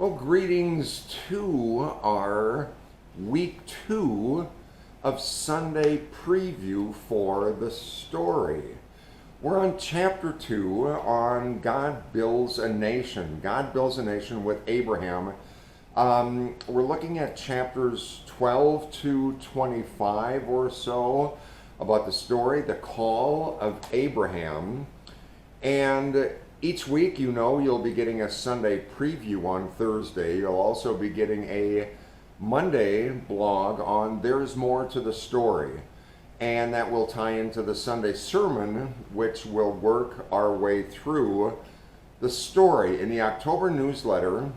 Well, greetings to our week 2 of Sunday preview for the story. We're on chapter 2 on God Builds a Nation. God Builds a Nation with Abraham. We're looking at chapters 12 to 25 or so about the story, the call of Abraham. And each week, you'll be getting a Sunday preview on Thursday. You'll also be getting a Monday blog on There's More to the Story. And that will tie into the Sunday sermon, which will work our way through the story. In the October newsletter,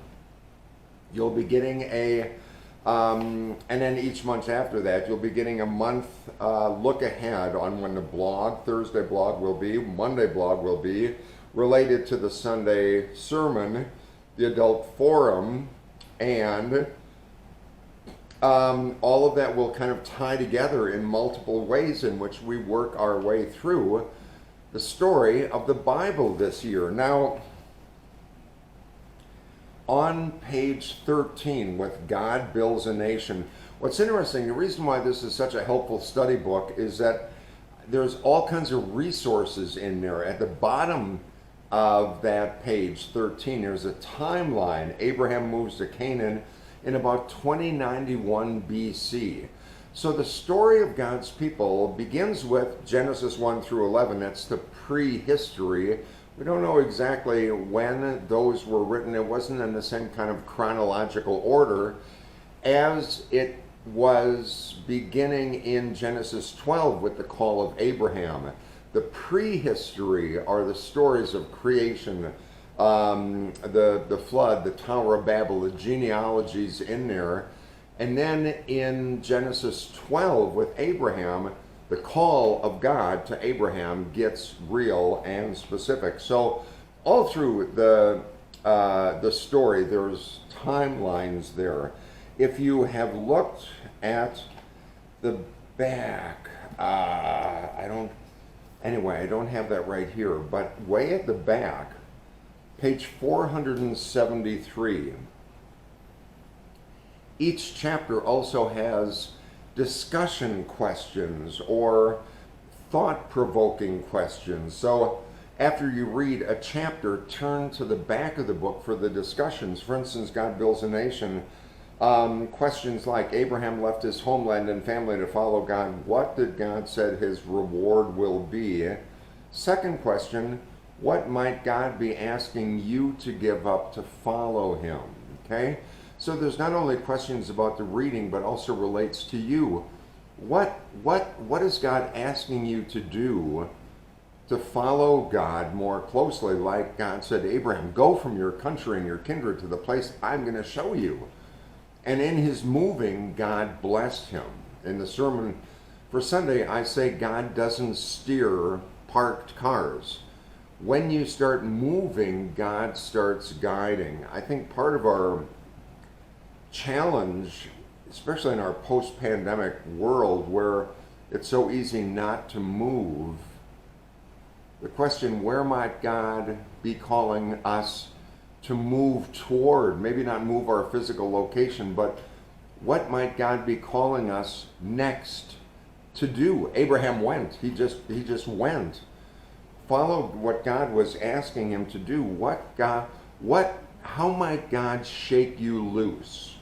you'll be getting and then each month after that, you'll be getting a month look ahead on when the blog, Thursday blog will be, Monday blog will be, related to the Sunday sermon, the adult forum, and all of that will kind of tie together in multiple ways in which we work our way through the story of the Bible this year. Now, on page 13 with God Builds a Nation, what's interesting, the reason why this is such a helpful study book is that there's all kinds of resources in there. At the bottom of that page 13, there's a timeline. Abraham moves to Canaan in about 2091 BC. So the story of God's people begins with Genesis 1 through 11. That's the prehistory. We don't know exactly when those were written. It wasn't in the same kind of chronological order as it was beginning in Genesis 12 with the call of Abraham. The prehistory are the stories of creation, the flood, the Tower of Babel, the genealogies in there. And then in Genesis 12 with Abraham, the call of God to Abraham gets real and specific. So all through the story, there's timelines there. If you have looked at the back, I don't have that right here, but way at the back, page 473, each chapter also has discussion questions or thought-provoking questions. So after you read a chapter, turn to the back of the book for the discussions. For instance, God Builds a Nation. Questions like, Abraham left his homeland and family to follow God. What did God said his reward will be? Second question, what might God be asking you to give up to follow him? Okay? So there's not only questions about the reading, but also relates to you. What is God asking you to do to follow God more closely? Like God said to Abraham, go from your country and your kindred to the place I'm going to show you. And in his moving, God blessed him. In the sermon for Sunday, I say God doesn't steer parked cars. When you start moving, God starts guiding. I think part of our challenge, especially in our post-pandemic world where it's so easy not to move, the question, where might God be calling us to move toward? Maybe not move our physical location, but what might God be calling us next to do? Abraham went. He just went. Followed what God was asking him to do. How might God shake you loose?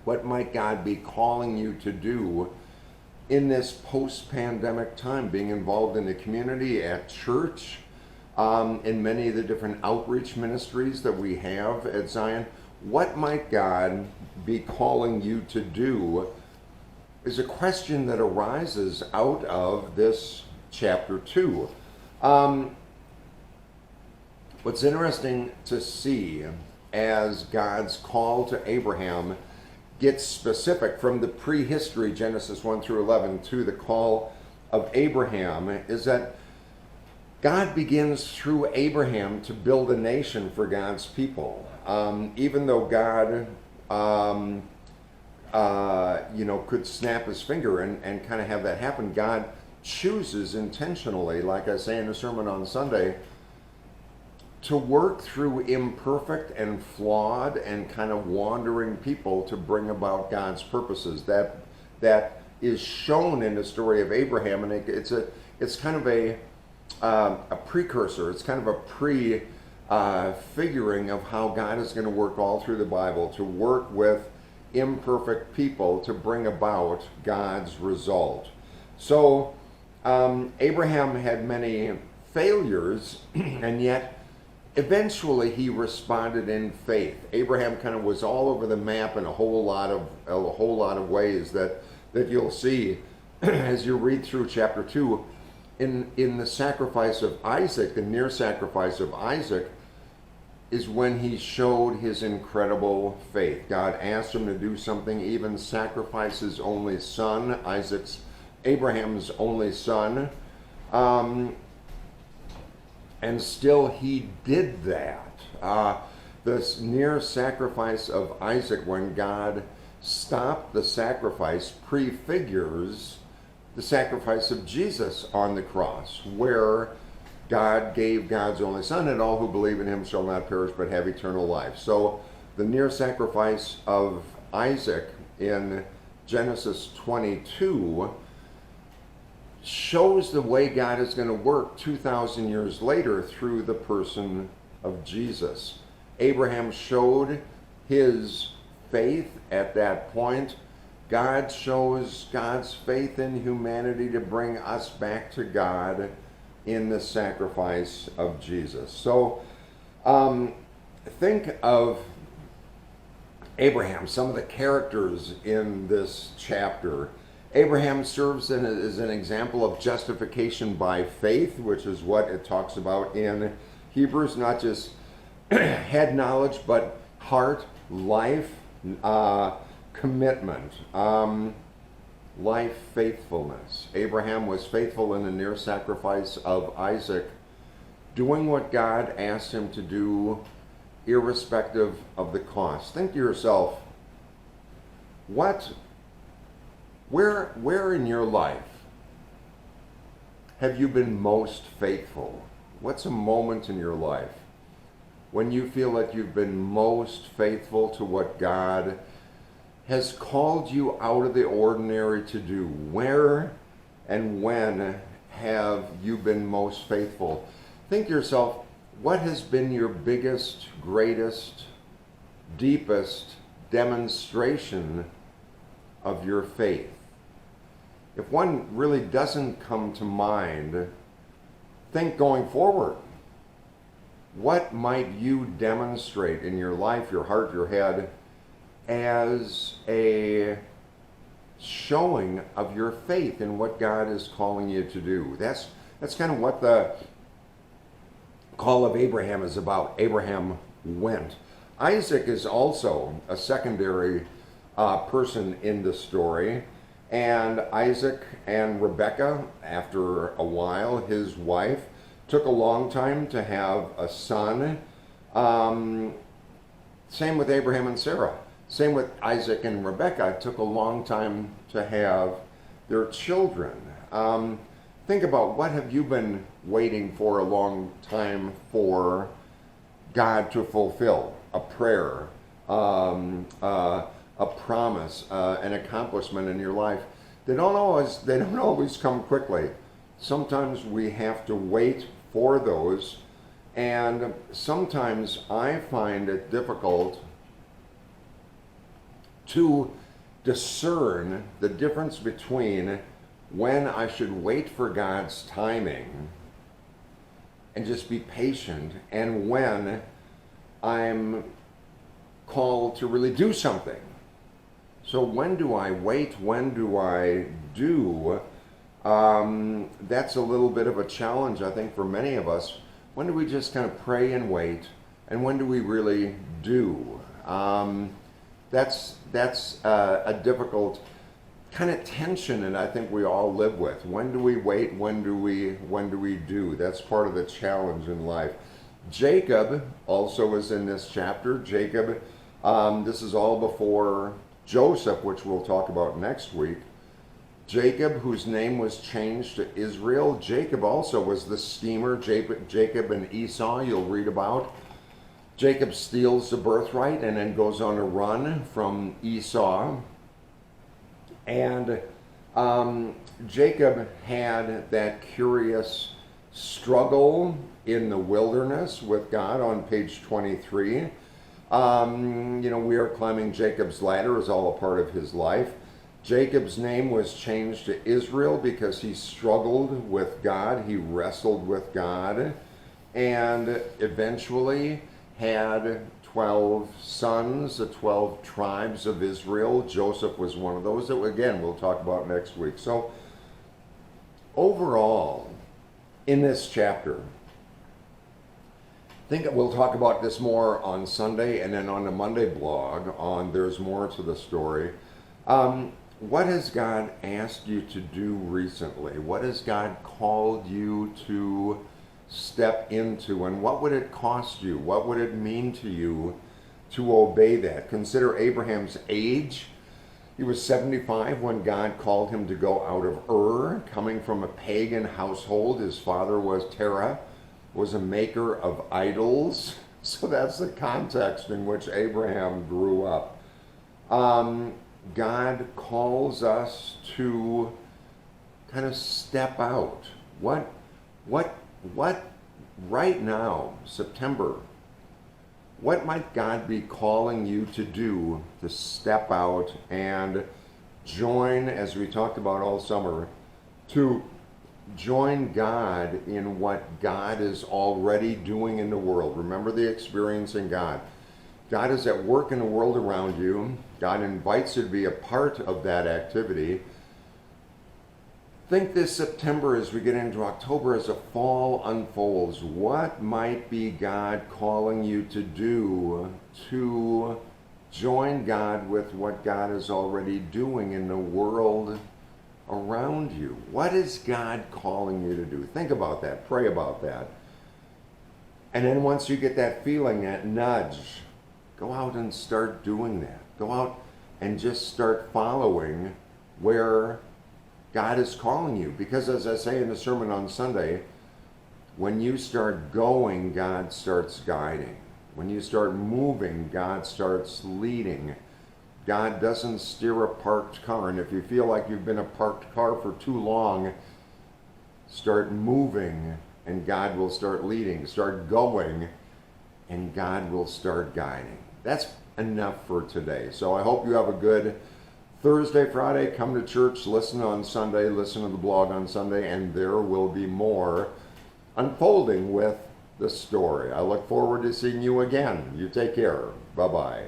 What might God be calling you to do in this post-pandemic time, being involved in the community, at church, in many of the different outreach ministries that we have at Zion? What might God be calling you to do is a question that arises out of this chapter 2. What's interesting to see as God's call to Abraham gets specific from the prehistory, Genesis 1 through 11, to the call of Abraham, is that God begins through Abraham to build a nation for God's people. Even though God, could snap his finger and kind of have that happen, God chooses intentionally, like I say in the sermon on Sunday, to work through imperfect and flawed and kind of wandering people to bring about God's purposes. That is shown in the story of Abraham, and it's kind of a precursor. It's kind of a figuring of how God is going to work all through the Bible to work with imperfect people to bring about God's result. So Abraham had many failures, and yet eventually he responded in faith. Abraham kind of was all over the map in a whole lot of ways that you'll see as you read through chapter 2. In the sacrifice of Isaac, the near sacrifice of Isaac, is when he showed his incredible faith. God asked him to do something, even sacrifice his only son, Abraham's only son, and still he did that. This near sacrifice of Isaac, when God stopped the sacrifice, prefigures the sacrifice of Jesus on the cross, where God gave God's only Son, and all who believe in him shall not perish but have eternal life. So the near sacrifice of Isaac in Genesis 22 shows the way God is going to work 2,000 years later through the person of Jesus. Abraham showed his faith at that point. God shows God's faith in humanity to bring us back to God in the sacrifice of Jesus. So think of Abraham, some of the characters in this chapter. Abraham serves as an example of justification by faith, which is what it talks about in Hebrews, not just head knowledge, but heart, life, commitment, life faithfulness. Abraham was faithful in the near sacrifice of Isaac, doing what God asked him to do, irrespective of the cost. Think to yourself, where in your life have you been most faithful? What's a moment in your life when you feel that you've been most faithful to what God has called you out of the ordinary to do? Where and when have you been most faithful? Think to yourself, what has been your biggest, greatest, deepest demonstration of your faith? If one really doesn't come to mind, think going forward. What might you demonstrate in your life, your heart, your head, as a showing of your faith in what God is calling you to do? That's kind of what the call of Abraham is about. Abraham went. Isaac is also a secondary person in the story. And Isaac and Rebekah, after a while, his wife, took a long time to have a son. Same with Abraham and Sarah. Same with Isaac and Rebekah. It took a long time to have their children. Think about, what have you been waiting for a long time for God to fulfill? A prayer, a promise, an accomplishment in your life. They don't always come quickly. Sometimes we have to wait for those, and sometimes I find it difficult to discern the difference between when I should wait for God's timing and just be patient, and when I'm called to really do something. So when do I wait? When do I do? That's a little bit of a challenge, I think, for many of us. When do we just kind of pray and wait? And when do we really do? That's a difficult kind of tension, and I think we all live with. When do we wait? When do we do? That's part of the challenge in life. Jacob also is in this chapter. Jacob, this is all before Joseph, which we'll talk about next week. Jacob, whose name was changed to Israel. Jacob also was the schemer. Jacob and Esau, you'll read about. Jacob steals the birthright and then goes on a run from Esau. And Jacob had that curious struggle in the wilderness with God on page 23. We are climbing Jacob's ladder is all a part of his life. Jacob's name was changed to Israel because he struggled with God, he wrestled with God, and eventually had 12 sons, the 12 tribes of Israel. Joseph was one of those that, again, we'll talk about next week. So, overall, in this chapter, I think we'll talk about this more on Sunday and then on the Monday blog on There's More to the Story. What has God asked you to do recently? What has God called you to step into? And what would it cost you? What would it mean to you to obey that? Consider Abraham's age. He was 75 when God called him to go out of Ur, coming from a pagan household. His father was Terah, was a maker of idols. So that's the context in which Abraham grew up. God calls us to kind of step out. What right now, September, what might God be calling you to do to step out and join, as we talked about all summer, to join God in what God is already doing in the world? Remember the experiencing God. God is at work in the world around you. God invites you to be a part of that activity. Think this September as we get into October, as the fall unfolds, what might be God calling you to do to join God with what God is already doing in the world around you? What is God calling you to do? Think about that. Pray about that. And then once you get that feeling, that nudge, go out and start doing that. Go out and just start following where God is calling you. Because as I say in the sermon on Sunday, when you start going, God starts guiding. When you start moving, God starts leading. God doesn't steer a parked car. And if you feel like you've been a parked car for too long, start moving and God will start leading. Start going and God will start guiding. That's enough for today. So I hope you have a good Thursday, Friday. Come to church, listen on Sunday, listen to the blog on Sunday, and there will be more unfolding with the story. I look forward to seeing you again. You take care. Bye-bye.